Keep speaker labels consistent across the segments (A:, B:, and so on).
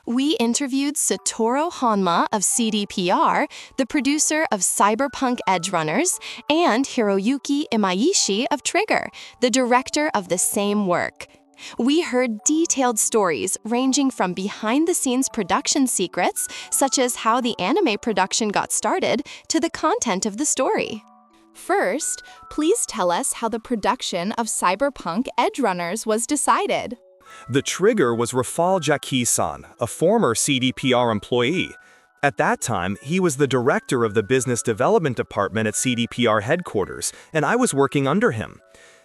A: We interviewed Satoru Honma of CDPR, the producer of Cyberpunk Edgerunners, and Hiroyuki Imaishi of Trigger, the director of the same work. We heard detailed stories ranging from behind-the-scenes production secrets, such as how the anime production got started, to the content of the story. First, please tell us how the production of Cyberpunk Edgerunners was decided.
B: The trigger was Rafal Jaki-san, a former CDPR employee. At that time, he was the director of the business development department at CDPR headquarters, and I was working under him.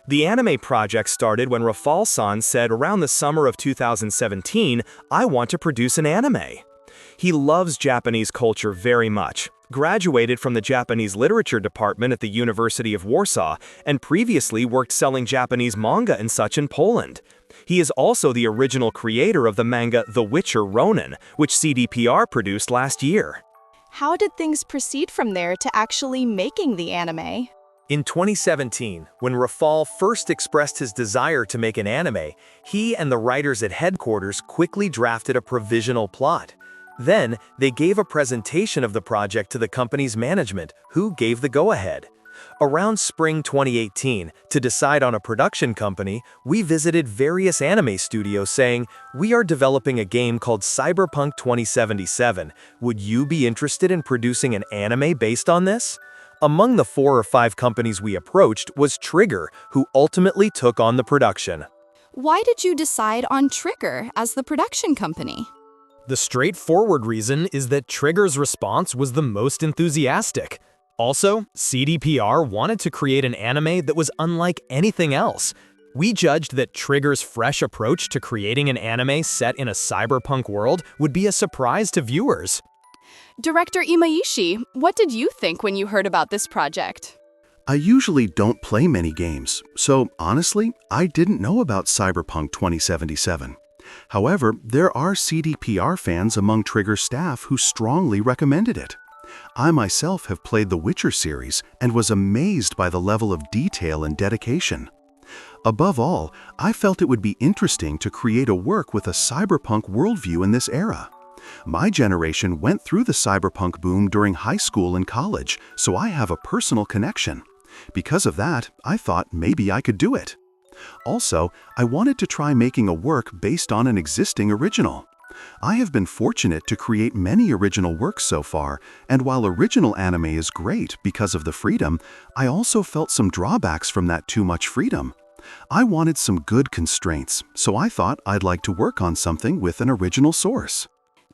B: The anime project started when Rafal-san said around the summer of 2017, "I want to produce an anime." He loves Japanese culture very much, graduated from the Japanese literature department at the University of Warsaw, and previously worked selling Japanese manga and such in Poland. He is also the original creator of the manga The Witcher Ronin, which CDPR produced last year.
A: How did things proceed from there to actually making the anime?
B: In 2017, when Rafal first expressed his desire to make an anime, he and the writers at headquarters quickly drafted a provisional plot. Then, they gave a presentation of the project to the company's management, who gave the go-ahead. Around spring 2018, to decide on a production company, we visited various anime studios saying, "We are developing a game called Cyberpunk 2077. Would you be interested in producing an anime based on this?" Among the 4 or 5 companies we approached was Trigger, who ultimately took on the production.
A: Why did you decide on Trigger as the production company?
C: The straightforward reason is that Trigger's response was the most enthusiastic. Also, CDPR wanted to create an anime that was unlike anything else. We judged that Trigger's fresh approach to creating an anime set in a cyberpunk world would be a surprise to viewers.
A: Director Imaishi, what did you think when you heard about this project?
D: I usually don't play many games, so honestly, I didn't know about Cyberpunk 2077. However, there are CDPR fans among Trigger staff who strongly recommended it. I myself have played the Witcher series and was amazed by the level of detail and dedication. Above all, I felt it would be interesting to create a work with a cyberpunk worldview in this era. My generation went through the cyberpunk boom during high school and college, so I have a personal connection. Because of that, I thought maybe I could do it. Also, I wanted to try making a work based on an existing original. I have been fortunate to create many original works so far, and while original anime is great because of the freedom, I also felt some drawbacks from that too much freedom. I wanted some good constraints, so I thought I'd like to work on something with an original source.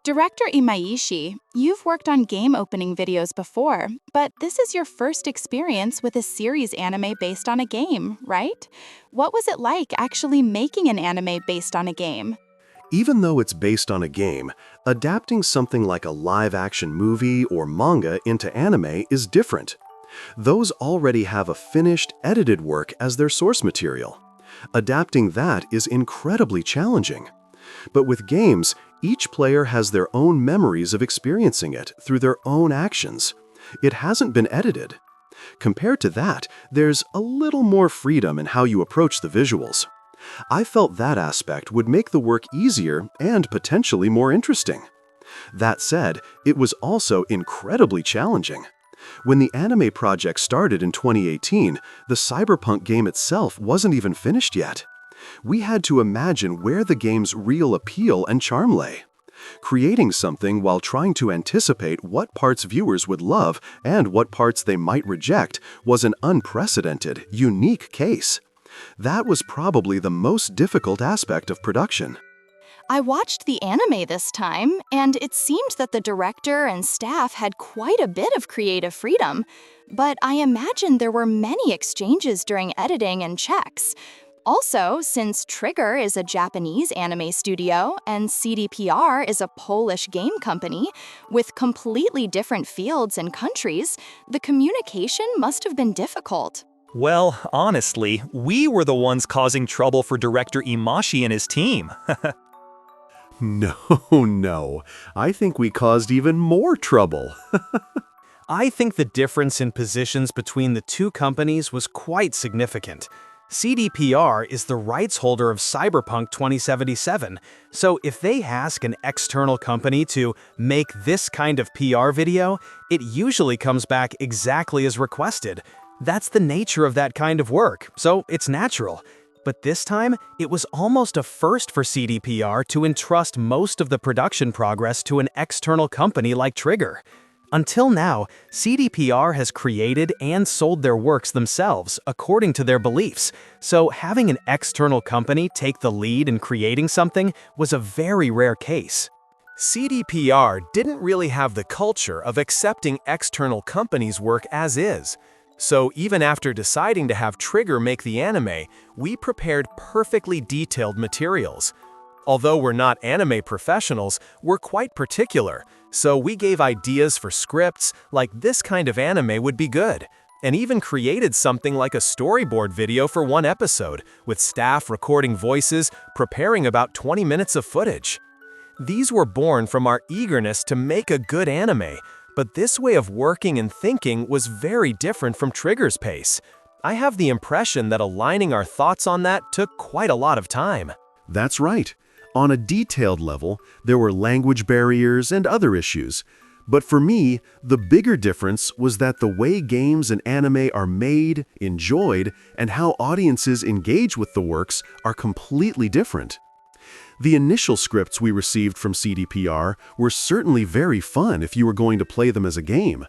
A: Director Imaishi, you've worked on game opening videos before, but this is your first experience with a series anime based on a game, right? What was it like actually making an anime based on a game?
D: Even though it's based on a game, adapting something like a live-action movie or manga into anime is different. Those already have a finished, edited work as their source material. Adapting that is incredibly challenging. But with games, each player has their own memories of experiencing it through their own actions. It hasn't been edited. Compared to that, there's a little more freedom in how you approach the visuals. I felt that aspect would make the work easier and potentially more interesting. That said, it was also incredibly challenging. When the anime project started in 2018, the Cyberpunk game itself wasn't even finished yet. We had to imagine where the game's real appeal and charm lay. Creating something while trying to anticipate what parts viewers would love and what parts they might reject was an unprecedented, unique case. That was probably the most difficult aspect of production.
A: I watched the anime this time, and it seemed that the director and staff had quite a bit of creative freedom. But I imagine there were many exchanges during editing and checks. Also, since Trigger is a Japanese anime studio and CDPR is a Polish game company, with completely different fields and countries, the communication must have been difficult.
B: Well, honestly, we were the ones causing trouble for director Imaishi and his team.
D: No. I think we caused even more trouble.
C: I think the difference in positions between the two companies was quite significant. CDPR is the rights holder of Cyberpunk 2077, so if they ask an external company to make this kind of PR video, it usually comes back exactly as requested. That's the nature of that kind of work, so it's natural. But this time, it was almost a first for CDPR to entrust most of the production progress to an external company like Trigger. Until now, CDPR has created and sold their works themselves according to their beliefs, so having an external company take the lead in creating something was a very rare case.
B: CDPR didn't really have the culture of accepting external companies' work as is. So even after deciding to have Trigger make the anime, we prepared perfectly detailed materials. Although we're not anime professionals, we're quite particular, so we gave ideas for scripts like this kind of anime would be good, and even created something like a storyboard video for one episode, with staff recording voices, preparing about 20 minutes of footage. These were born from our eagerness to make a good anime, but this way of working and thinking was very different from Trigger's pace. I have the impression that aligning our thoughts on that took quite a lot of time.
D: That's right. On a detailed level, there were language barriers and other issues. But for me, the bigger difference was that the way games and anime are made, enjoyed, and how audiences engage with the works are completely different. The initial scripts we received from CDPR were certainly very fun if you were going to play them as a game.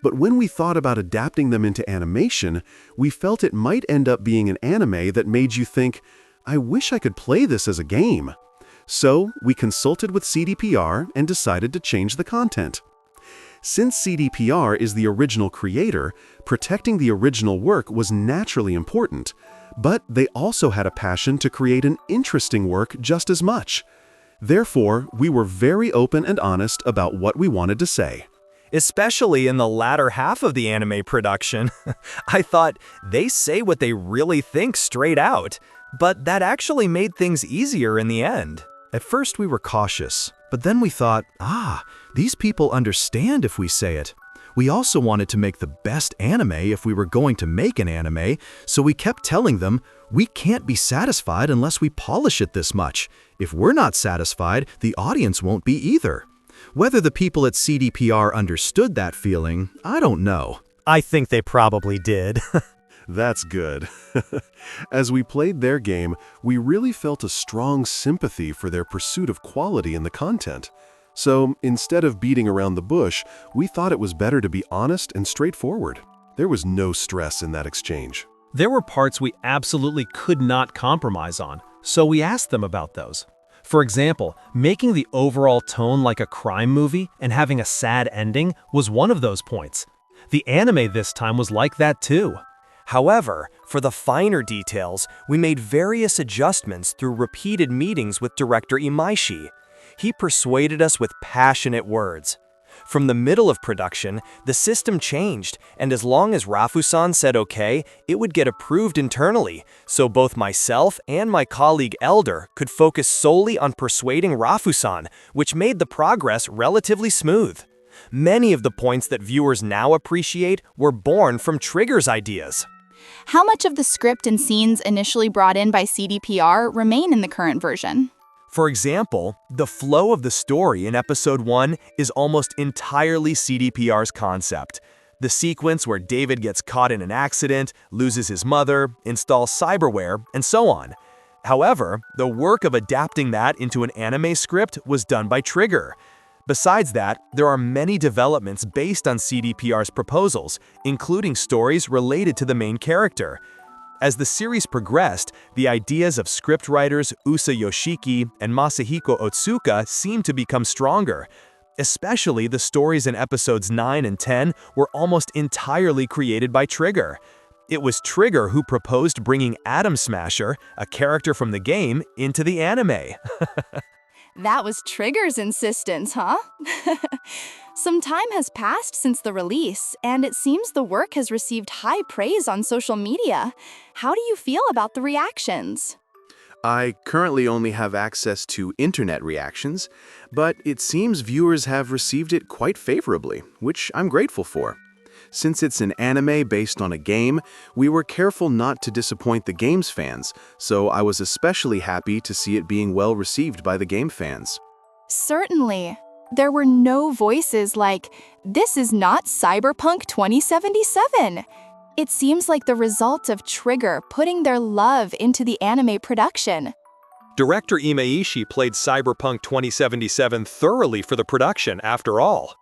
D: But when we thought about adapting them into animation, we felt it might end up being an anime that made you think, I wish I could play this as a game. So, we consulted with CDPR and decided to change the content. Since CDPR is the original creator, protecting the original work was naturally important, but they also had a passion to create an interesting work just as much. Therefore, we were very open and honest about what we wanted to say.
B: Especially in the latter half of the anime production. I thought, they say what they really think straight out, but that actually made things easier in the end.
E: At first we were cautious, but then we thought, these people understand if we say it. We also wanted to make the best anime if we were going to make an anime, so we kept telling them, we can't be satisfied unless we polish it this much. If we're not satisfied, the audience won't be either. Whether the people at CDPR understood that feeling, I don't know.
C: I think they probably did.
D: That's good. As we played their game, we really felt a strong sympathy for their pursuit of quality in the content. So, instead of beating around the bush, we thought it was better to be honest and straightforward. There was no stress in that exchange.
C: There were parts we absolutely could not compromise on, so we asked them about those. For example, making the overall tone like a crime movie and having a sad ending was one of those points. The anime this time was like that too.
B: However, for the finer details, we made various adjustments through repeated meetings with director Imaishi. He persuaded us with passionate words. From the middle of production, the system changed, and as long as Rafu-san said okay, it would get approved internally, so both myself and my colleague Elder could focus solely on persuading Rafu-san, which made the progress relatively smooth. Many of the points that viewers now appreciate were born from Trigger's ideas.
F: How much of the script and scenes initially brought in by CDPR remain in the current version?
B: For example, the flow of the story in Episode 1 is almost entirely CDPR's concept. The sequence where David gets caught in an accident, loses his mother, installs cyberware, and so on. However, the work of adapting that into an anime script was done by Trigger. Besides that, there are many developments based on CDPR's proposals, including stories related to the main character. As the series progressed, the ideas of scriptwriters Usa Yoshiki and Masahiko Otsuka seemed to become stronger. Especially the stories in episodes 9 and 10 were almost entirely created by Trigger. It was Trigger who proposed bringing Atom Smasher, a character from the game, into the anime.
F: That was Trigger's insistence, huh? Some time has passed since the release, and it seems the work has received high praise on social media. How do you feel about the reactions?
G: I currently only have access to internet reactions, but it seems viewers have received it quite favorably, which I'm grateful for. Since it's an anime based on a game, we were careful not to disappoint the game's fans, so I was especially happy to see it being well received by the game fans.
F: Certainly. There were no voices like, "This is not Cyberpunk 2077." It seems like the result of Trigger putting their love into the anime production.
B: Director Imaishi played Cyberpunk 2077 thoroughly for the production, after all.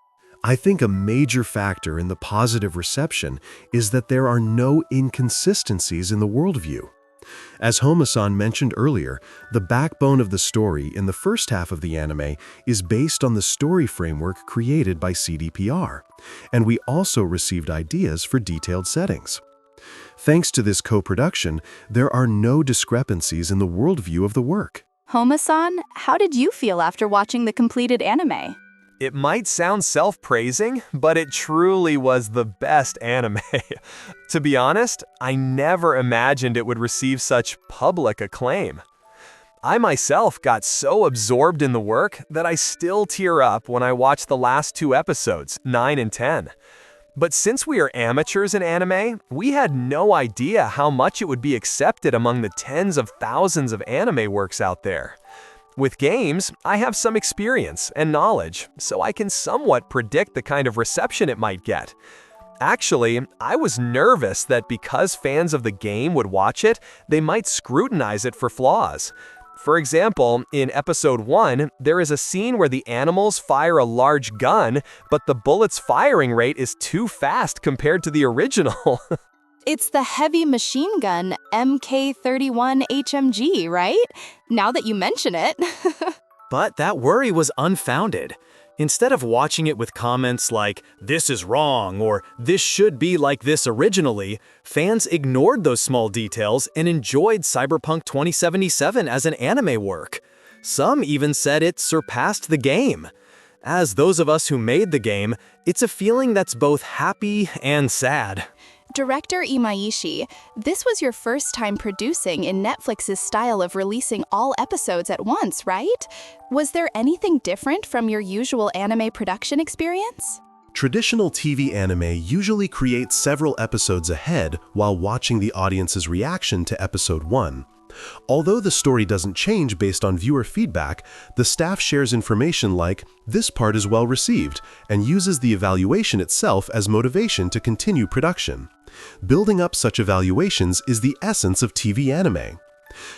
D: I think a major factor in the positive reception is that there are no inconsistencies in the worldview. As Homa-san mentioned earlier, the backbone of the story in the first half of the anime is based on the story framework created by CDPR, and we also received ideas for detailed settings. Thanks to this co-production, there are no discrepancies in the worldview of the work.
F: Homa-san, how did you feel after watching the completed anime?
B: It might sound self-praising, but it truly was the best anime. To be honest, I never imagined it would receive such public acclaim. I myself got so absorbed in the work that I still tear up when I watch the last 2 episodes, 9 and 10. But since we are amateurs in anime, we had no idea how much it would be accepted among the tens of thousands of anime works out there. With games, I have some experience and knowledge, so I can somewhat predict the kind of reception it might get. Actually, I was nervous that because fans of the game would watch it, they might scrutinize it for flaws. For example, in episode 1, there is a scene where the animals fire a large gun, but the bullet's firing rate is too fast compared to the original.
F: It's the heavy machine gun MK31 HMG, right? Now that you mention it.
C: But that worry was unfounded. Instead of watching it with comments like, "This is wrong," or "This should be like this originally," fans ignored those small details and enjoyed Cyberpunk 2077 as an anime work. Some even said it surpassed the game. As those of us who made the game, it's a feeling that's both happy and sad.
F: Director Imaishi, this was your first time producing in Netflix's style of releasing all episodes at once, right? Was there anything different from your usual anime production experience?
D: Traditional TV anime usually creates several episodes ahead while watching the audience's reaction to episode 1. Although the story doesn't change based on viewer feedback, the staff shares information like, "This part is well received," and uses the evaluation itself as motivation to continue production. Building up such evaluations is the essence of TV anime.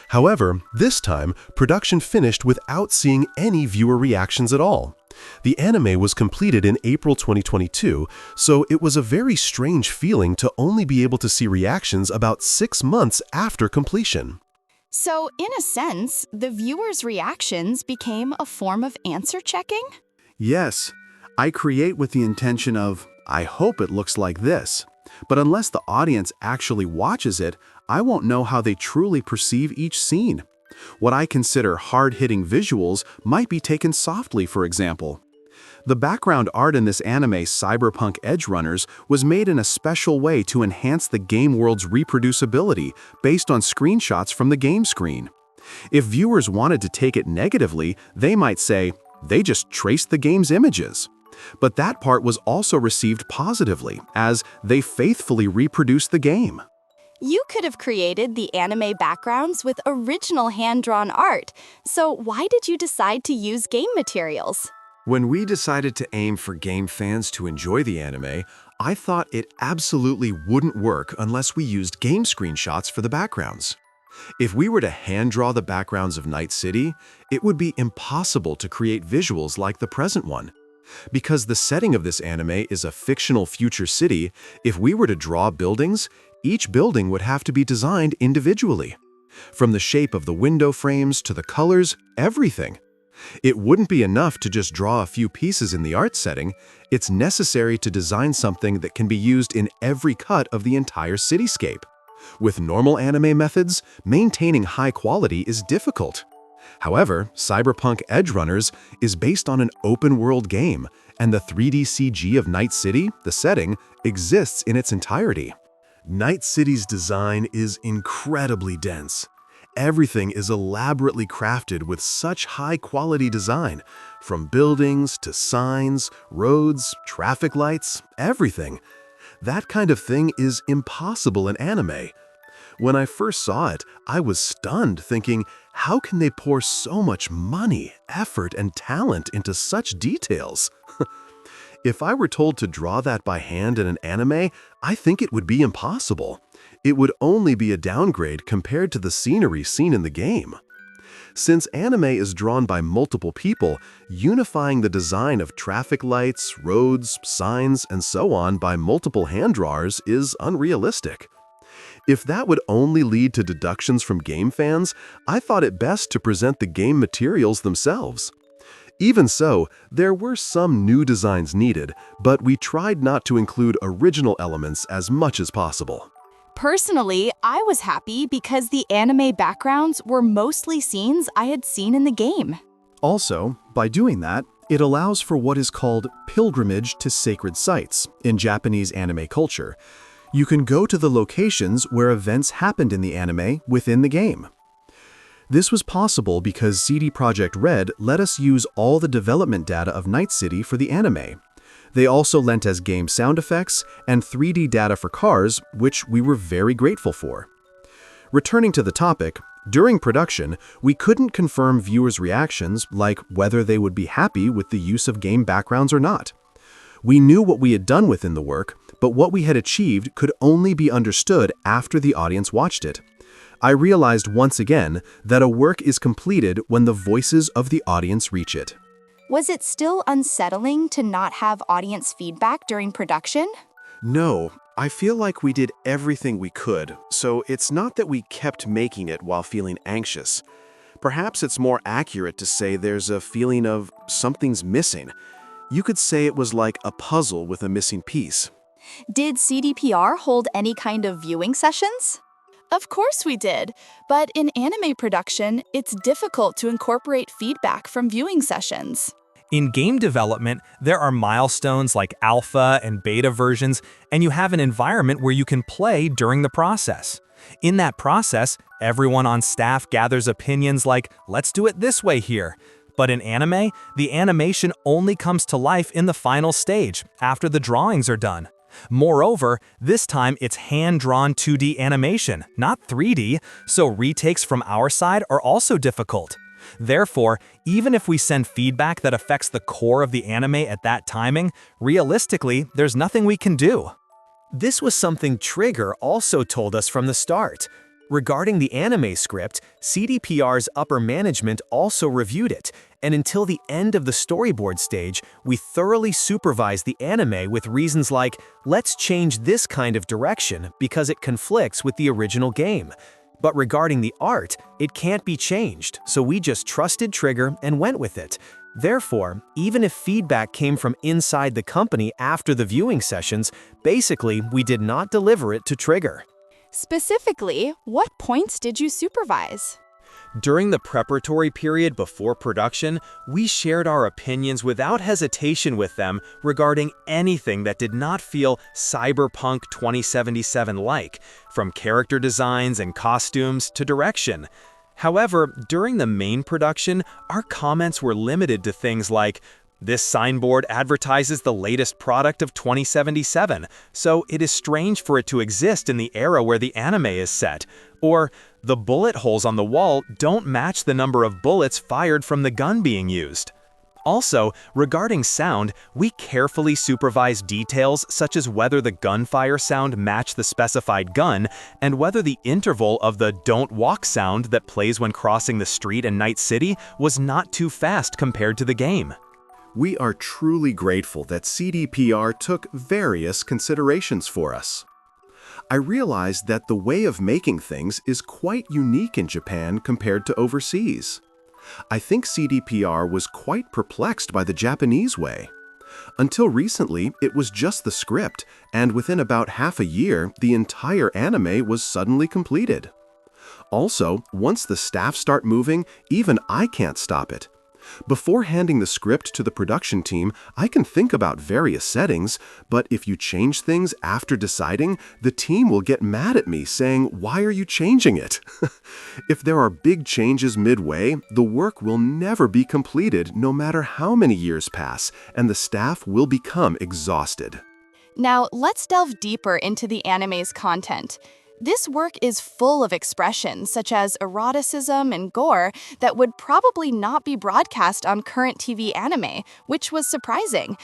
D: However, this time, production finished without seeing any viewer reactions at all. The anime was completed in April 2022, so it was a very strange feeling to only be able to see reactions about 6 months after completion.
F: So, in a sense, the viewers' reactions became a form of answer checking?
G: Yes, I create with the intention of, I hope it looks like this. But unless the audience actually watches it, I won't know how they truly perceive each scene. What I consider hard-hitting visuals might be taken softly, for example. The background art in this anime, Cyberpunk Edgerunners, was made in a special way to enhance the game world's reproducibility based on screenshots from the game screen. If viewers wanted to take it negatively, they might say, they just traced the game's images. But that part was also received positively, as they faithfully reproduced the game.
F: You could have created the anime backgrounds with original hand-drawn art, so why did you decide to use game materials?
H: When we decided to aim for game fans to enjoy the anime, I thought it absolutely wouldn't work unless we used game screenshots for the backgrounds. If we were to hand-draw the backgrounds of Night City, it would be impossible to create visuals like the present one. Because the setting of this anime is a fictional future city, if we were to draw buildings, each building would have to be designed individually. From the shape of the window frames to the colors, everything. It wouldn't be enough to just draw a few pieces in the art setting. It's necessary to design something that can be used in every cut of the entire cityscape. With normal anime methods, maintaining high quality is difficult. However, Cyberpunk Edgerunners is based on an open-world game, and the 3D CG of Night City, the setting, exists in its entirety. Night City's design is incredibly dense. Everything is elaborately crafted with such high-quality design, from buildings to signs, roads, traffic lights, everything.
D: That kind of thing is impossible in anime. When I first saw it, I was stunned, thinking, how can they pour so much money, effort, and talent into such details? If I were told to draw that by hand in an anime, I think it would be impossible. It would only be a downgrade compared to the scenery seen in the game. Since anime is drawn by multiple people, unifying the design of traffic lights, roads, signs, and so on by multiple hand drawers is unrealistic. If that would only lead to deductions from game fans, I thought it best to present the game materials themselves. Even so, there were some new designs needed, but we tried not to include original elements as much as possible.
F: Personally, I was happy because the anime backgrounds were mostly scenes I had seen in the game.
E: Also, by doing that, it allows for what is called pilgrimage to sacred sites in Japanese anime culture. You can go to the locations where events happened in the anime within the game. This was possible because CD Projekt Red let us use all the development data of Night City for the anime. They also lent us game sound effects and 3D data for cars, which we were very grateful for. Returning to the topic, during production, we couldn't confirm viewers' reactions, like whether they would be happy with the use of game backgrounds or not. We knew what we had done within the work, but what we had achieved could only be understood after the audience watched it. I realized once again that a work is completed when the voices of the audience reach it.
F: Was it still unsettling to not have audience feedback during production?
H: No, I feel like we did everything we could, so it's not that we kept making it while feeling anxious. Perhaps it's more accurate to say there's a feeling of something's missing. You could say it was like a puzzle with a missing piece.
F: Did CDPR hold any kind of viewing sessions?
I: Of course we did, but in anime production, it's difficult to incorporate feedback from viewing sessions.
B: In game development, there are milestones like alpha and beta versions, and you have an environment where you can play during the process. In that process, everyone on staff gathers opinions like, let's do it this way here. But in anime, the animation only comes to life in the final stage, after the drawings are done. Moreover, this time it's hand-drawn 2D animation, not 3D, so retakes from our side are also difficult. Therefore, even if we send feedback that affects the core of the anime at that timing, realistically, there's nothing we can do.
C: This was something Trigger also told us from the start. Regarding the anime script, CDPR's upper management also reviewed it, and until the end of the storyboard stage, we thoroughly supervised the anime with reasons like, let's change this kind of direction because it conflicts with the original game. But regarding the art, it can't be changed, so we just trusted Trigger and went with it. Therefore, even if feedback came from inside the company after the viewing sessions, basically we did not deliver it to Trigger.
F: Specifically, what points did you supervise?
B: During the preparatory period before production, we shared our opinions without hesitation with them regarding anything that did not feel Cyberpunk 2077-like, from character designs and costumes to direction. However, during the main production, our comments were limited to things like, this signboard advertises the latest product of 2077, so it is strange for it to exist in the era where the anime is set. Or, the bullet holes on the wall don't match the number of bullets fired from the gun being used. Also, regarding sound, we carefully supervised details such as whether the gunfire sound matched the specified gun and whether the interval of the "don't walk" sound that plays when crossing the street in Night City was not too fast compared to the game.
D: We are truly grateful that CDPR took various considerations for us. I realized that the way of making things is quite unique in Japan compared to overseas. I think CDPR was quite perplexed by the Japanese way. Until recently, it was just the script, and within about half a year, the entire anime was suddenly completed. Also, once the staff start moving, even I can't stop it. Before handing the script to the production team, I can think about various settings, but if you change things after deciding, the team will get mad at me saying, "Why are you changing it?" If there are big changes midway, the work will never be completed no matter how many years pass, and the staff will become exhausted.
F: Now, let's delve deeper into the anime's content. This work is full of expressions such as eroticism and gore that would probably not be broadcast on current TV anime, which was surprising.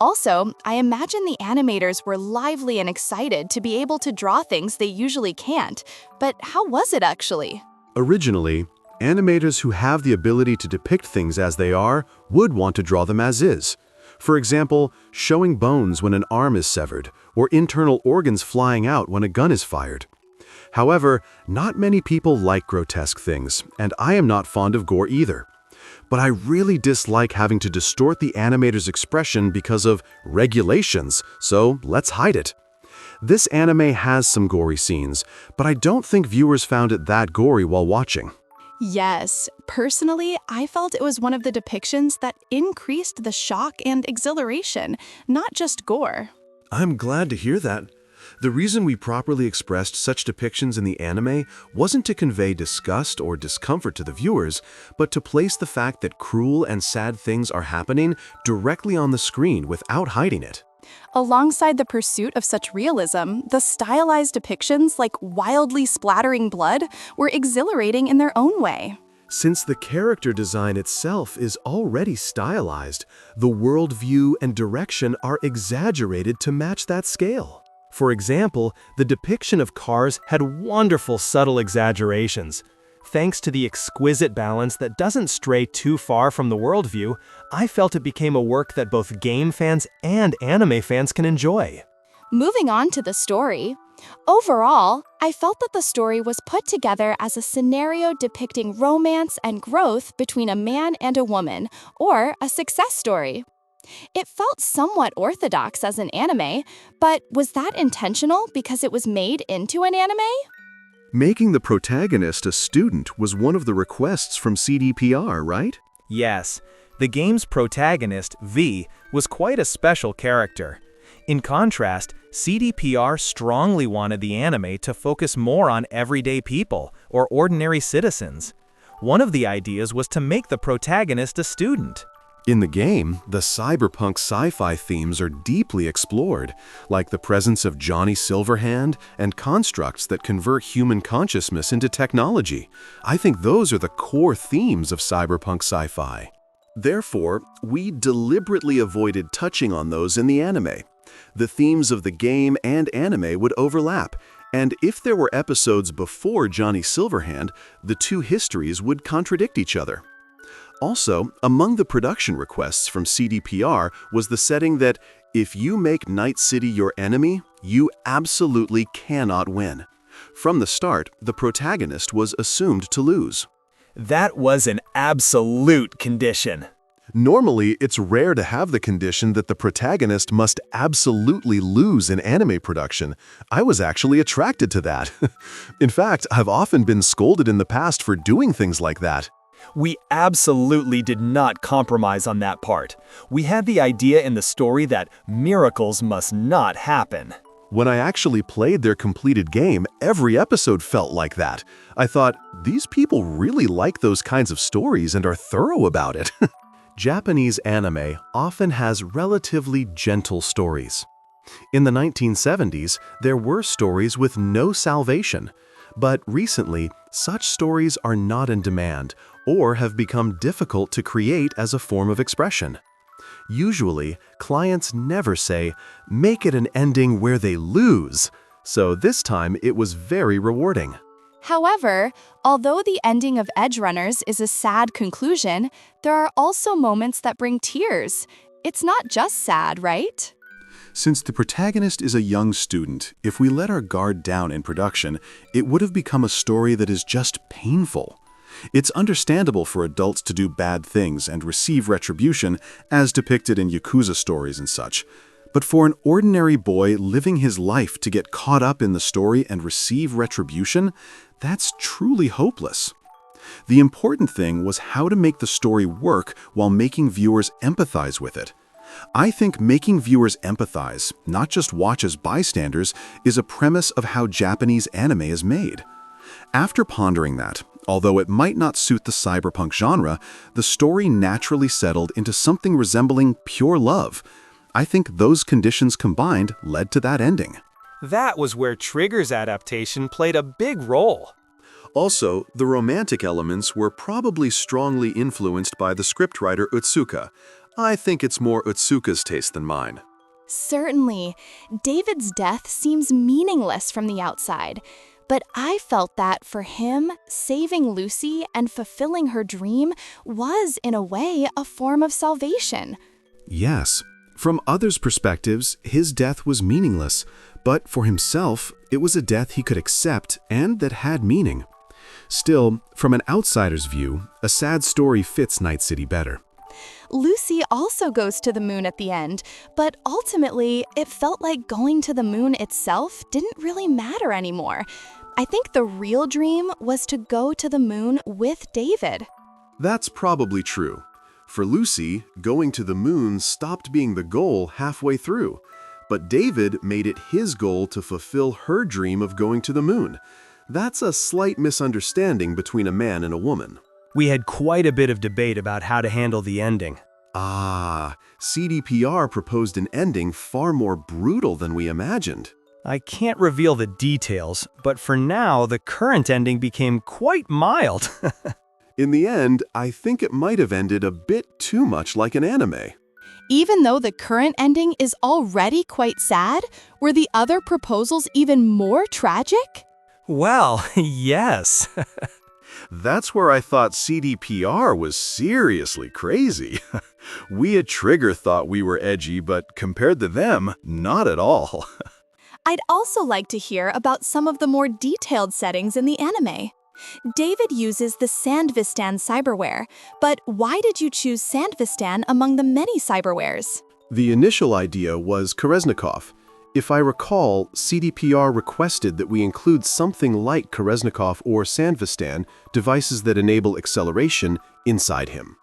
F: Also, I imagine the animators were lively and excited to be able to draw things they usually can't. But how was it actually?
D: Originally, animators who have the ability to depict things as they are would want to draw them as is. For example, showing bones when an arm is severed, or internal organs flying out when a gun is fired. However, not many people like grotesque things, and I am not fond of gore either. But I really dislike having to distort the animator's expression because of regulations, so let's hide it. This anime has some gory scenes, but I don't think viewers found it that gory while watching.
I: Yes, personally, I felt it was one of the depictions that increased the shock and exhilaration, not just gore.
H: I'm glad to hear that. The reason we properly expressed such depictions in the anime wasn't to convey disgust or discomfort to the viewers, but to place the fact that cruel and sad things are happening directly on the screen without hiding it.
I: Alongside the pursuit of such realism, the stylized depictions like wildly splattering blood were exhilarating in their own way.
E: Since the character design itself is already stylized, the worldview and direction are exaggerated to match that scale. For example, the depiction of cars had wonderful subtle exaggerations. Thanks to the exquisite balance that doesn't stray too far from the worldview, I felt it became a work that both game fans and anime fans can enjoy.
F: Moving on to the story. Overall, I felt that the story was put together as a scenario depicting romance and growth between a man and a woman, or a success story. It felt somewhat orthodox as an anime, but was that intentional because it was made into an anime?
D: Making the protagonist a student was one of the requests from CDPR, right?
C: Yes, the game's protagonist, V, was quite a special character. In contrast, CDPR strongly wanted the anime to focus more on everyday people, or ordinary citizens. One of the ideas was to make the protagonist a student.
D: In the game, the cyberpunk sci-fi themes are deeply explored, like the presence of Johnny Silverhand and constructs that convert human consciousness into technology. I think those are the core themes of cyberpunk sci-fi. Therefore, we deliberately avoided touching on those in the anime. The themes of the game and anime would overlap, and if there were episodes before Johnny Silverhand, the two histories would contradict each other. Also, among the production requests from CDPR was the setting that if you make Night City your enemy, you absolutely cannot win. From the start, the protagonist was assumed to lose.
C: That was an absolute condition.
D: Normally, it's rare to have the condition that the protagonist must absolutely lose in anime production. I was actually attracted to that. In fact, I've often been scolded in the past for doing things like that.
C: We absolutely did not compromise on that part. We had the idea in the story that miracles must not happen.
D: When I actually played their completed game, every episode felt like that. I thought, these people really like those kinds of stories and are thorough about it. Japanese anime often has relatively gentle stories. In the 1970s, there were stories with no salvation. But recently, such stories are not in demand or have become difficult to create as a form of expression. Usually, clients never say, "Make it an ending where they lose." So this time, it was very rewarding.
F: However, although the ending of Edgerunners is a sad conclusion, there are also moments that bring tears. It's not just sad, right?
G: Since the protagonist is a young student, if we let our guard down in production, it would have become a story that is just painful. It's understandable for adults to do bad things and receive retribution, as depicted in Yakuza stories and such. But for an ordinary boy living his life to get caught up in the story and receive retribution, that's truly hopeless. The important thing was how to make the story work while making viewers empathize with it. I think making viewers empathize, not just watch as bystanders, is a premise of how Japanese anime is made. After pondering that, although it might not suit the cyberpunk genre, the story naturally settled into something resembling pure love. I think those conditions combined led to that ending.
C: That was where Trigger's adaptation played a big role.
D: Also, the romantic elements were probably strongly influenced by the scriptwriter Utsuka. I think it's more Utsuka's taste than mine.
F: Certainly, David's death seems meaningless from the outside, but I felt that for him, saving Lucy and fulfilling her dream was, in a way, a form of salvation.
G: Yes, from others' perspectives, his death was meaningless, but for himself, it was a death he could accept and that had meaning. Still, from an outsider's view, a sad story fits Night City better.
F: Lucy also goes to the moon at the end, but ultimately, it felt like going to the moon itself didn't really matter anymore. I think the real dream was to go to the moon with David.
D: That's probably true. For Lucy, going to the moon stopped being the goal halfway through. But David made it his goal to fulfill her dream of going to the moon. That's a slight misunderstanding between a man and a woman.
C: We had quite a bit of debate about how to handle the ending.
D: CDPR proposed an ending far more brutal than we imagined.
C: I can't reveal the details, but for now, the current ending became quite mild.
D: In the end, I think it might have ended a bit too much like an anime.
F: Even though the current ending is already quite sad, were the other proposals even more tragic?
C: Well, yes.
D: That's where I thought CDPR was seriously crazy. We at Trigger thought we were edgy, but compared to them, not at all.
F: I'd also like to hear about some of the more detailed settings in the anime. David uses the Sandvistan cyberware, but why did you choose Sandvistan among the many cyberwares?
D: The initial idea was Kolesnikov. If I recall, CDPR requested that we include something like Kolesnikov or Sandvistan, devices that enable acceleration, inside him.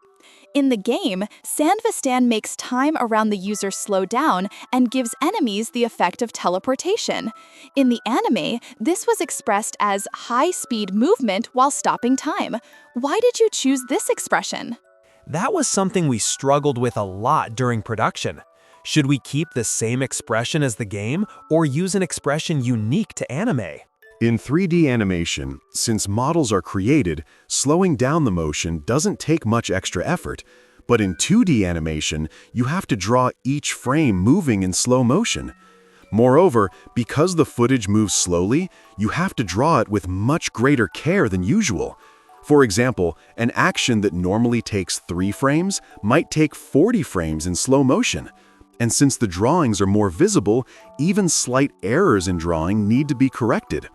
F: In the game, Sandvistan makes time around the user slow down and gives enemies the effect of teleportation. In the anime, this was expressed as high-speed movement while stopping time. Why did you choose this expression?
C: That was something we struggled with a lot during production. Should we keep the same expression as the game, or use an expression unique to anime?
D: In 3D animation, since models are created, slowing down the motion doesn't take much extra effort. But in 2D animation, you have to draw each frame moving in slow motion. Moreover, because the footage moves slowly, you have to draw it with much greater care than usual. For example, an action that normally takes 3 frames might take 40 frames in slow motion. And since the drawings are more visible, even slight errors in drawing need to be corrected.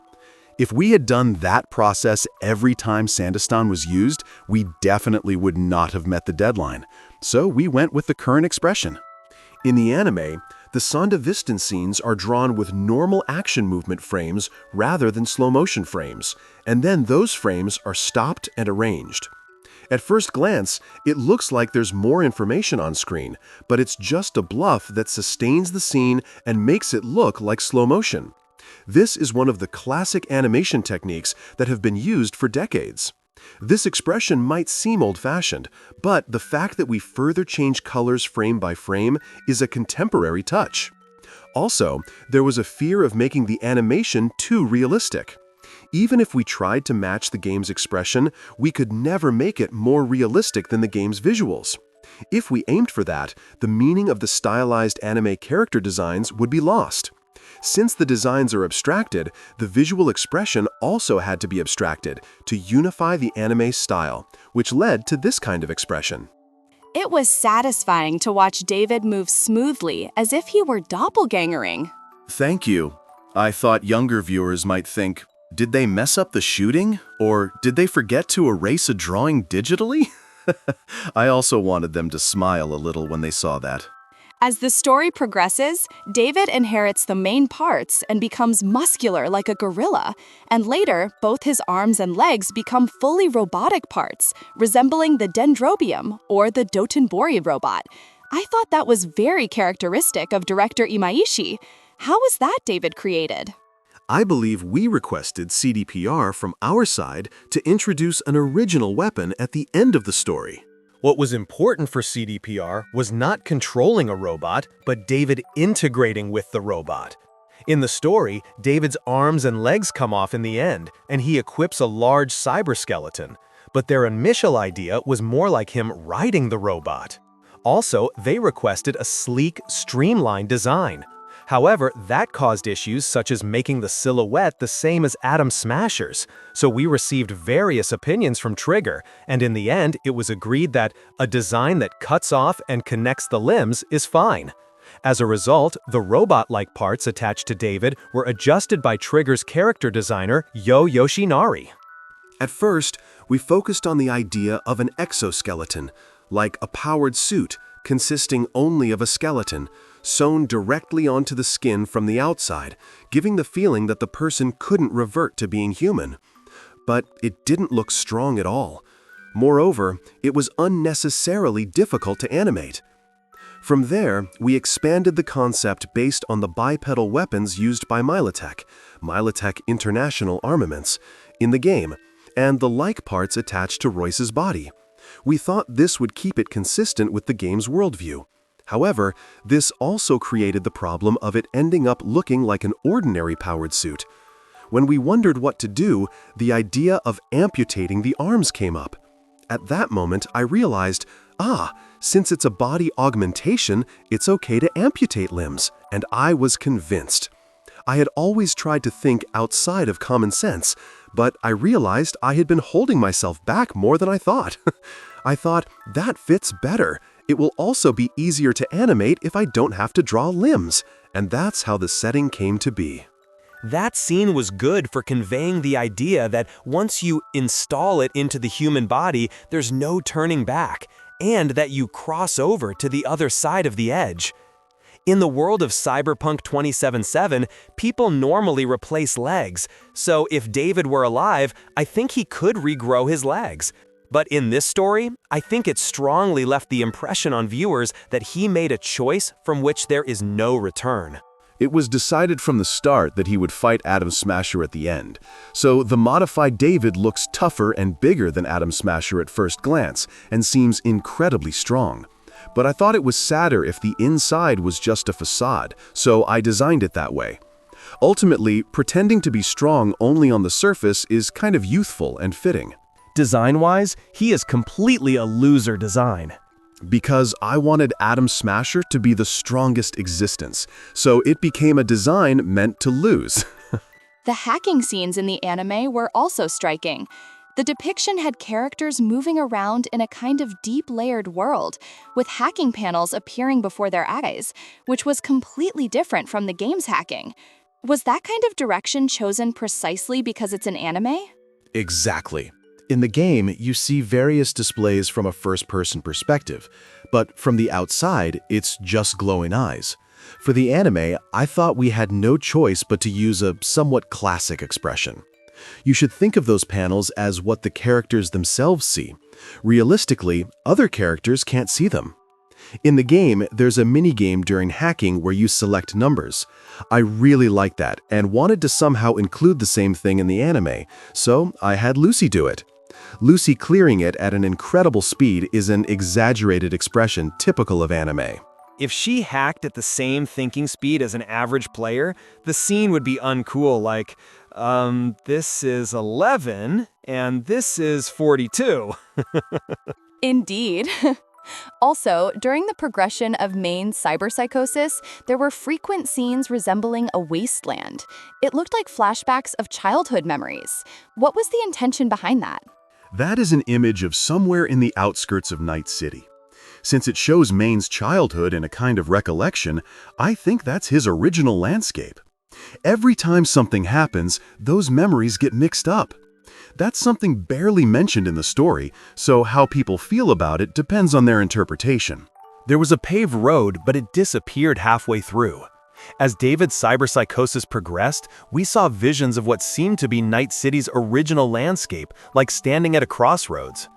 D: If we had done that process every time Sandistan was used, we definitely would not have met the deadline. So we went with the current expression. In the anime, the Sandavistan scenes are drawn with normal action movement frames rather than slow motion frames, and then those frames are stopped and arranged. At first glance, it looks like there's more information on screen, but it's just a bluff that sustains the scene and makes it look like slow motion. This is one of the classic animation techniques that have been used for decades. This expression might seem old-fashioned, but the fact that we further change colors frame by frame is a contemporary touch. Also, there was a fear of making the animation too realistic. Even if we tried to match the game's expression, we could never make it more realistic than the game's visuals. If we aimed for that, the meaning of the stylized anime character designs would be lost. Since the designs are abstracted, the visual expression also had to be abstracted to unify the anime style, which led to this kind of expression.
F: It was satisfying to watch David move smoothly as if he were doppelgangering.
D: Thank you. I thought younger viewers might think, did they mess up the shooting? Or did they forget to erase a drawing digitally? I also wanted them to smile a little when they saw that.
F: As the story progresses, David inherits the main parts and becomes muscular like a gorilla, and later, both his arms and legs become fully robotic parts, resembling the Dendrobium or the Dotonbori robot. I thought that was very characteristic of director Imaishi. How was that David created?
D: I believe we requested CDPR from our side to introduce an original weapon at the end of the story.
C: What was important for CDPR was not controlling a robot, but David integrating with the robot. In the story, David's arms and legs come off in the end, and he equips a large cyberskeleton. But their initial idea was more like him riding the robot. Also, they requested a sleek, streamlined design. However, that caused issues such as making the silhouette the same as Atom Smasher's, so we received various opinions from Trigger, and in the end, it was agreed that a design that cuts off and connects the limbs is fine. As a result, the robot-like parts attached to David were adjusted by Trigger's character designer, Yo Yoshinari.
D: At first, we focused on the idea of an exoskeleton, like a powered suit consisting only of a skeleton, sewn directly onto the skin from the outside, giving the feeling that the person couldn't revert to being human. But it didn't look strong at all. Moreover, it was unnecessarily difficult to animate. From there, we expanded the concept based on the bipedal weapons used by Militech International Armaments, in the game, and the like parts attached to Royce's body. We thought this would keep it consistent with the game's worldview. However, this also created the problem of it ending up looking like an ordinary powered suit. When we wondered what to do, the idea of amputating the arms came up. At that moment, I realized, since it's a body augmentation, it's okay to amputate limbs, and I was convinced. I had always tried to think outside of common sense, but I realized I had been holding myself back more than I thought. I thought, that fits better. It will also be easier to animate if I don't have to draw limbs, and that's how the setting came to be.
C: That scene was good for conveying the idea that once you install it into the human body, there's no turning back, and that you cross over to the other side of the edge. In the world of Cyberpunk 2077, people normally replace legs, so if David were alive, I think he could regrow his legs. But in this story, I think it strongly left the impression on viewers that he made a choice from which there is no return.
G: It was decided from the start that he would fight Atom Smasher at the end, so the modified David looks tougher and bigger than Atom Smasher at first glance, and seems incredibly strong. But I thought it was sadder if the inside was just a facade, so I designed it that way. Ultimately, pretending to be strong only on the surface is kind of youthful and fitting.
C: Design-wise, he is completely a loser design.
G: Because I wanted Atom Smasher to be the strongest existence, so it became a design meant to lose.
F: The hacking scenes in the anime were also striking. The depiction had characters moving around in a kind of deep-layered world, with hacking panels appearing before their eyes, which was completely different from the game's hacking. Was that kind of direction chosen precisely because it's an anime?
E: Exactly. In the game, you see various displays from a first-person perspective, but from the outside, it's just glowing eyes. For the anime, I thought we had no choice but to use a somewhat classic expression. You should think of those panels as what the characters themselves see. Realistically, other characters can't see them. In the game, there's a minigame during hacking where you select numbers. I really liked that and wanted to somehow include the same thing in the anime, so I had Lucy do it. Lucy clearing it at an incredible speed is an exaggerated expression typical of anime.
C: If she hacked at the same thinking speed as an average player, the scene would be uncool, like, this is 11, and this is 42.
F: Indeed. Also, during the progression of Maine's cyberpsychosis, there were frequent scenes resembling a wasteland. It looked like flashbacks of childhood memories. What was the intention behind that?
G: That is an image of somewhere in the outskirts of Night City. Since it shows Maine's childhood in a kind of recollection, I think that's his original landscape. Every time something happens, those memories get mixed up. That's something barely mentioned in the story, so how people feel about it depends on their interpretation.
C: There was a paved road, but it disappeared halfway through. As David's cyberpsychosis progressed, we saw visions of what seemed to be Night City's original landscape, like standing at a crossroads.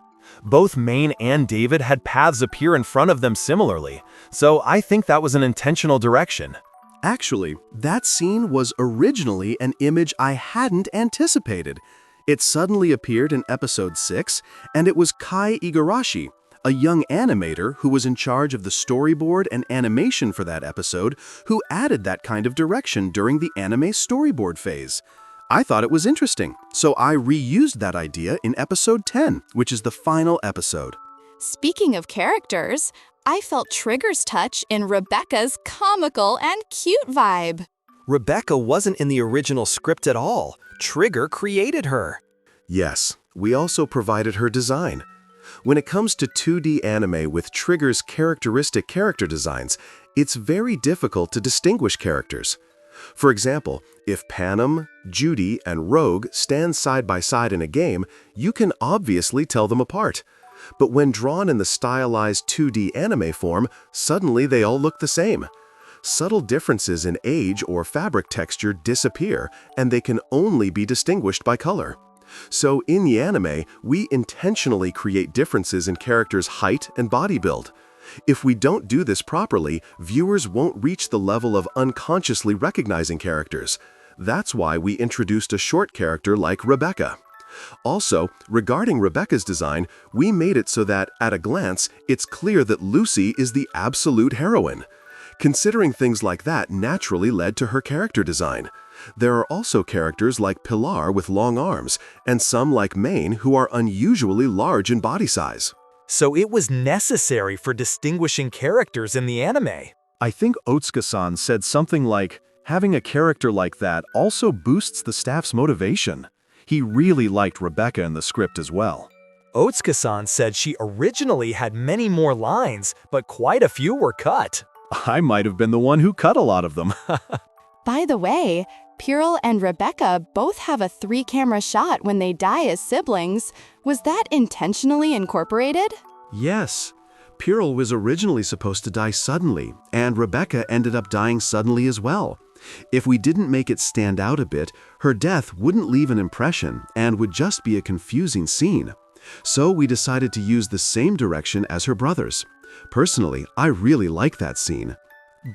C: Both Maine and David had paths appear in front of them similarly, so I think that was an intentional direction.
D: Actually, that scene was originally an image I hadn't anticipated. It suddenly appeared in episode 6, and it was Kai Igarashi, a young animator who was in charge of the storyboard and animation for that episode who added that kind of direction during the anime storyboard phase. I thought it was interesting, so I reused that idea in episode 10, which is the final episode.
F: Speaking of characters, I felt Trigger's touch in Rebecca's comical and cute vibe.
C: Rebecca wasn't in the original script at all. Trigger created her.
D: Yes, we also provided her design. When it comes to 2D anime with Trigger's characteristic character designs, it's very difficult to distinguish characters. For example, if Panem, Judy, and Rogue stand side by side in a game, you can obviously tell them apart. But when drawn in the stylized 2D anime form, suddenly they all look the same. Subtle differences in age or fabric texture disappear, and they can only be distinguished by color. So in the anime, we intentionally create differences in characters' height and body build. If we don't do this properly, viewers won't reach the level of unconsciously recognizing characters. That's why we introduced a short character like Rebecca. Also, regarding Rebecca's design, we made it so that, at a glance, it's clear that Lucy is the absolute heroine. Considering things like that naturally led to her character design. There are also characters like Pilar with long arms, and some like Maine who are unusually large in body size.
C: So it was necessary for distinguishing characters in the anime.
E: I think Otsuka-san said something like, having a character like that also boosts the staff's motivation. He really liked Rebecca in the script as well.
C: Otsuka-san said she originally had many more lines, but quite a few were cut.
E: I might have been the one who cut a lot of them.
F: By the way, Piril and Rebecca both have a 3-camera shot when they die as siblings. Was that intentionally incorporated?
D: Yes. Piril was originally supposed to die suddenly, and Rebecca ended up dying suddenly as well. If we didn't make it stand out a bit, her death wouldn't leave an impression and would just be a confusing scene. So we decided to use the same direction as her brothers. Personally, I really like that scene.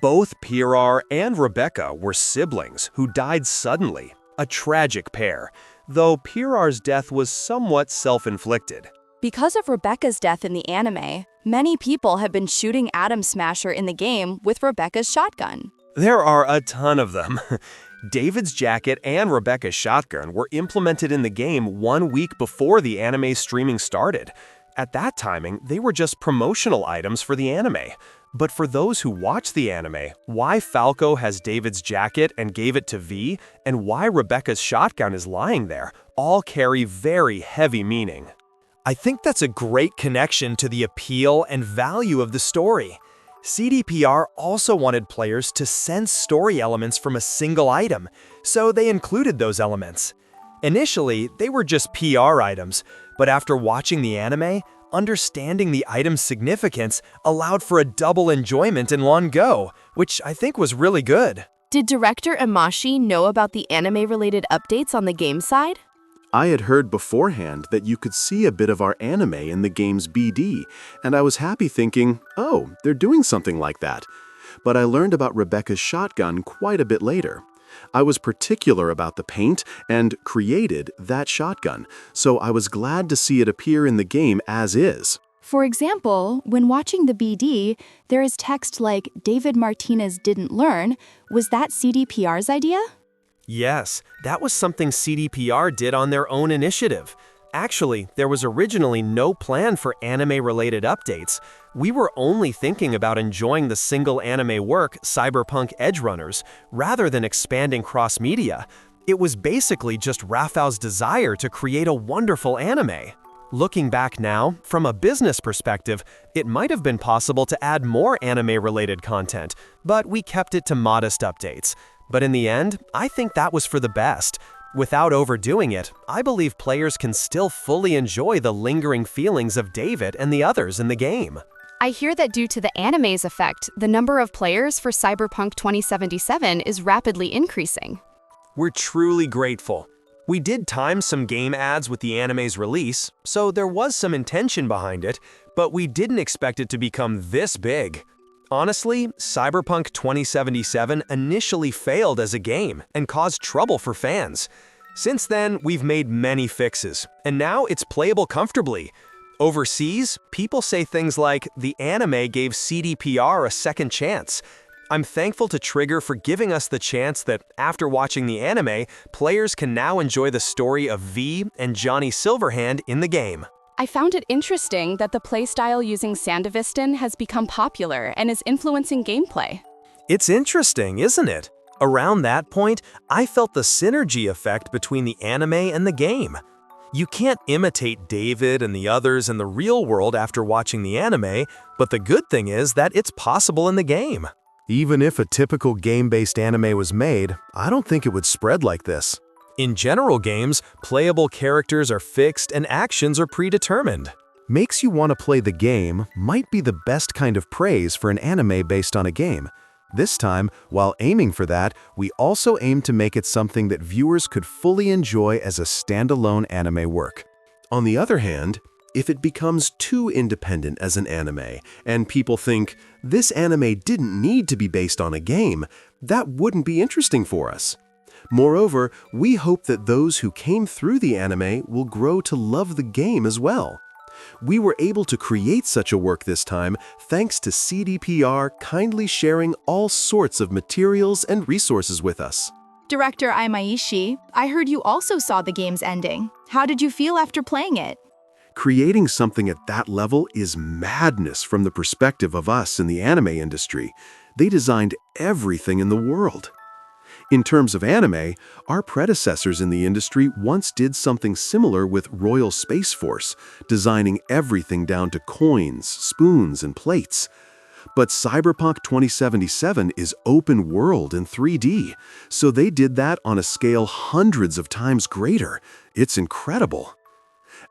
B: Both Pirar and Rebecca were siblings who died suddenly, a tragic pair, though Pirar's death was somewhat self-inflicted.
F: Because of Rebecca's death in the anime, many people have been shooting Atom Smasher in the game with Rebecca's shotgun.
B: There are a ton of them. David's jacket and Rebecca's shotgun were implemented in the game 1 week before the anime streaming started. At that timing, they were just promotional items for the anime. But for those who watch the anime, why Falco has David's jacket and gave it to V, and why Rebecca's shotgun is lying there, all carry very heavy meaning.
C: I think that's a great connection to the appeal and value of the story. CDPR also wanted players to sense story elements from a single item, so they included those elements. Initially, they were just PR items, but after watching the anime, understanding the item's significance allowed for a double enjoyment in one go, which I think was really good.
A: Did director Imaishi know about the anime-related updates on the game side?
D: I had heard beforehand that you could see a bit of our anime in the game's BD, and I was happy thinking, oh, they're doing something like that. But I learned about Rebecca's shotgun quite a bit later. I was particular about the paint and created that shotgun, so I was glad to see it appear in the game as is.
F: For example, when watching the BD, there is text like David Martinez didn't learn. Was that CDPR's idea?
B: Yes, that was something CDPR did on their own initiative. Actually, there was originally no plan for anime-related updates. We were only thinking about enjoying the single anime work, Cyberpunk Edgerunners, rather than expanding cross-media. It was basically just Rafał's desire to create a wonderful anime. Looking back now, from a business perspective, it might have been possible to add more anime-related content, but we kept it to modest updates. But in the end, I think that was for the best. Without overdoing it, I believe players can still fully enjoy the lingering feelings of David and the others in the game.
I: I hear that due to the anime's effect, the number of players for Cyberpunk 2077 is rapidly increasing.
B: We're truly grateful. We did time some game ads with the anime's release, so there was some intention behind it, but we didn't expect it to become this big. Honestly, Cyberpunk 2077 initially failed as a game and caused trouble for fans. Since then, we've made many fixes, and now it's playable comfortably.
C: Overseas, people say things like, the anime gave CDPR a second chance. I'm thankful to Trigger for giving us the chance that, after watching the anime, players can now enjoy the story of V and Johnny Silverhand in the game.
I: I found it interesting that the playstyle using Sandevistan has become popular and is influencing gameplay.
B: It's interesting, isn't it? Around that point, I felt the synergy effect between the anime and the game. You can't imitate David and the others in the real world after watching the anime, but the good thing is that it's possible in the game.
E: Even if a typical game-based anime was made, I don't think it would spread like this.
B: In general games, playable characters are fixed and actions are predetermined.
E: Makes you want to play the game might be the best kind of praise for an anime based on a game. This time, while aiming for that, we also aim to make it something that viewers could fully enjoy as a standalone anime work.
D: On the other hand, if it becomes too independent as an anime, and people think, this anime didn't need to be based on a game, that wouldn't be interesting for us. Moreover, we hope that those who came through the anime will grow to love the game as well. We were able to create such a work this time thanks to CDPR kindly sharing all sorts of materials and resources with us.
F: Director Imaishi, I heard you also saw the game's ending. How did you feel after playing it?
D: Creating something at that level is madness from the perspective of us in the anime industry. They designed everything in the world. In terms of anime, our predecessors in the industry once did something similar with Royal Space Force, designing everything down to coins, spoons, and plates. But Cyberpunk 2077 is open world in 3D, so they did that on a scale hundreds of times greater. It's incredible.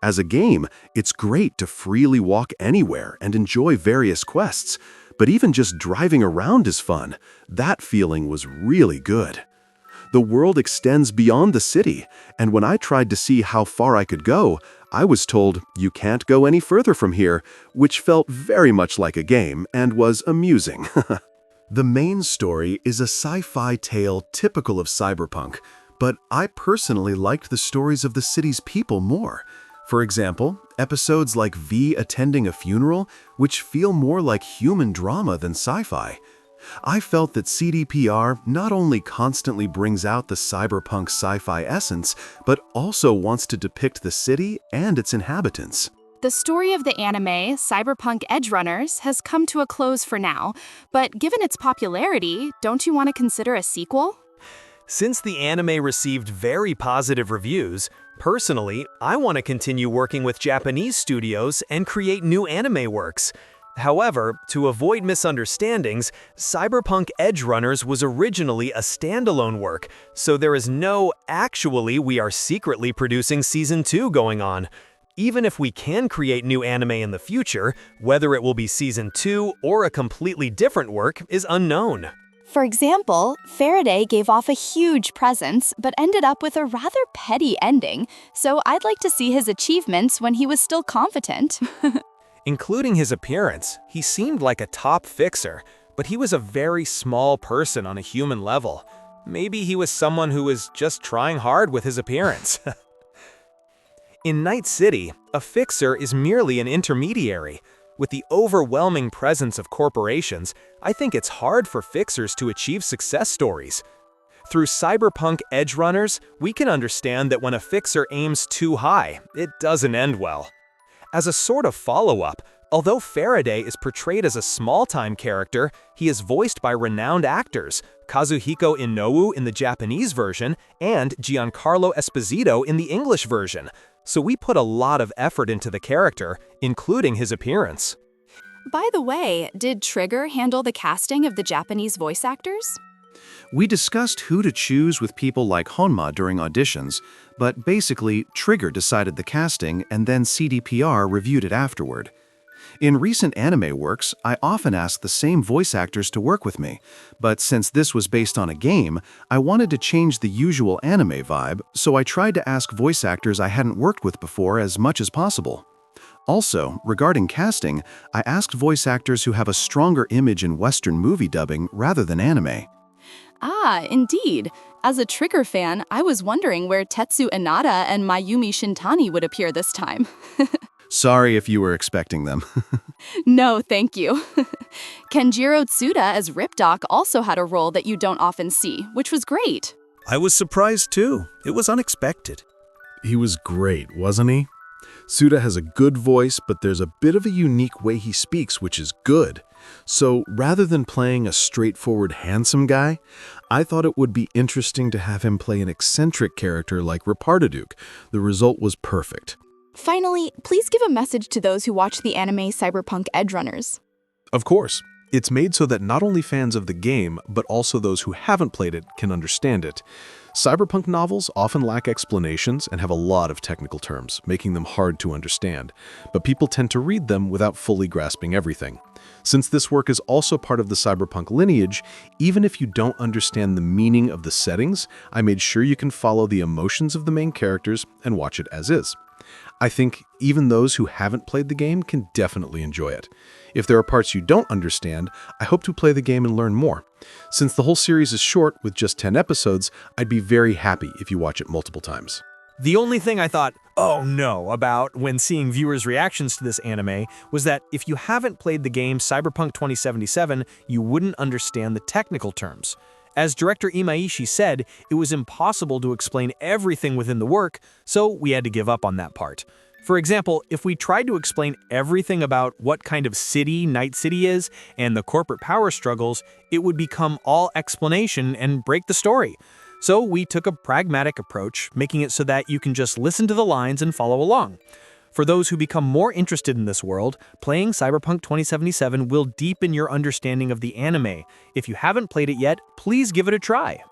D: As a game, it's great to freely walk anywhere and enjoy various quests, but even just driving around is fun. That feeling was really good. The world extends beyond the city, and when I tried to see how far I could go, I was told, you can't go any further from here, which felt very much like a game and was amusing.
G: The main story is a sci-fi tale typical of Cyberpunk, but I personally liked the stories of the city's people more. For example, episodes like V attending a funeral, which feel more like human drama than sci-fi. I felt that CDPR not only constantly brings out the cyberpunk sci-fi essence, but also wants to depict the city and its inhabitants.
I: The story of the anime, Cyberpunk Edgerunners, has come to a close for now, but given its popularity, don't you want to consider a sequel?
B: Since the anime received very positive reviews, personally, I want to continue working with Japanese studios and create new anime works. However, to avoid misunderstandings, Cyberpunk Edgerunners was originally a standalone work, so there is no actually we are secretly producing Season 2 going on. Even if we can create new anime in the future, whether it will be Season 2 or a completely different work is unknown.
F: For example, Faraday gave off a huge presence, but ended up with a rather petty ending, so I'd like to see his achievements when he was still competent.
B: Including his appearance, he seemed like a top fixer, but he was a very small person on a human level. Maybe he was someone who was just trying hard with his appearance. In Night City, a fixer is merely an intermediary. With the overwhelming presence of corporations, I think it's hard for fixers to achieve success stories. Through Cyberpunk Edgerunners, we can understand that when a fixer aims too high, it doesn't end well. As a sort of follow-up, although Faraday is portrayed as a small-time character, he is voiced by renowned actors, Kazuhiko Inoue in the Japanese version and Giancarlo Esposito in the English version. So we put a lot of effort into the character, including his appearance.
I: By the way, did Trigger handle the casting of the Japanese voice actors?
G: We discussed who to choose with people like Honma during auditions, but basically Trigger decided the casting and then CDPR reviewed it afterward. In recent anime works, I often ask the same voice actors to work with me, but since this was based on a game, I wanted to change the usual anime vibe, so I tried to ask voice actors I hadn't worked with before as much as possible. Also, regarding casting, I asked voice actors who have a stronger image in Western movie dubbing rather than anime.
I: Ah, indeed. As a Trigger fan, I was wondering where Tetsu Inada and Mayumi Shintani would appear this time.
G: Sorry if you were expecting them.
I: No, thank you. Kenjiro Tsuda as Ripdoc also had a role that you don't often see, which was great.
E: I was surprised too. It was unexpected.
D: He was great, wasn't he? Suda has a good voice, but there's a bit of a unique way he speaks, which is good. So rather than playing a straightforward handsome guy, I thought it would be interesting to have him play an eccentric character like Rapartaduke. The result was perfect.
I: Finally, please give a message to those who watch the anime Cyberpunk Edgerunners.
H: Of course, it's made so that not only fans of the game, but also those who haven't played it can understand it. Cyberpunk novels often lack explanations and have a lot of technical terms, making them hard to understand, but people tend to read them without fully grasping everything. Since this work is also part of the cyberpunk lineage, even if you don't understand the meaning of the settings, I made sure you can follow the emotions of the main characters and watch it as is. I think even those who haven't played the game can definitely enjoy it. If there are parts you don't understand, I hope to play the game and learn more. Since the whole series is short, with just 10 episodes, I'd be very happy if you watch it multiple times.
C: The only thing I thought, oh no, about when seeing viewers' reactions to this anime was that if you haven't played the game Cyberpunk 2077, you wouldn't understand the technical terms. As director Imaishi said, it was impossible to explain everything within the work, so we had to give up on that part. For example, if we tried to explain everything about what kind of city Night City is and the corporate power struggles, it would become all explanation and break the story. So we took a pragmatic approach, making it so that you can just listen to the lines and follow along. For those who become more interested in this world, playing Cyberpunk 2077 will deepen your understanding of the anime. If you haven't played it yet, please give it a try.